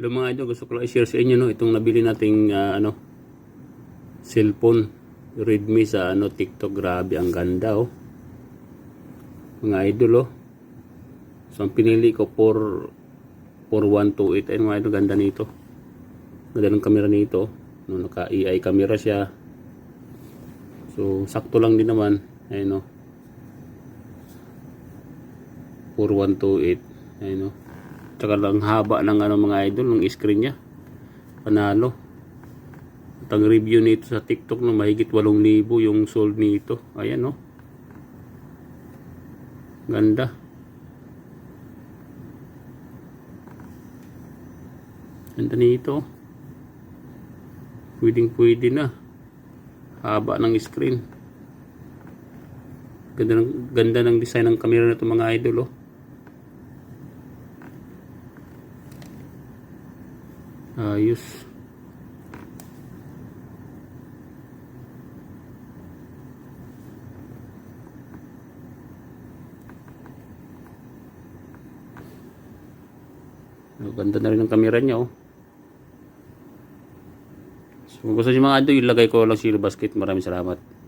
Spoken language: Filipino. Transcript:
Hello mga idol, gusto ko lang i-share sa inyo no, itong nabili nating cellphone Redmi sa TikTok. Grabe, ang ganda oh. Mga idol oh. So ang pinili ko 4128. Ayun mga idol, ganda nito. Ganda ng camera nito. No, naka AI camera siya. So sakto lang din naman. Ayun oh. 4128. Ayun oh. Tsaka lang haba ng mga idol ng screen niya. Panalo. At ang review nito sa TikTok no, mahigit 8,000 yung sold nito. Ayan no. Ganda. Ganda nito. Pwede na. Haba ng screen. Ganda ng design ng camera nito mga idol oh. Ayos. Ganda na rin ang camera niya oh. So kung gusto niyo mga idol, ilagay ko lang sa basket. Maraming salamat.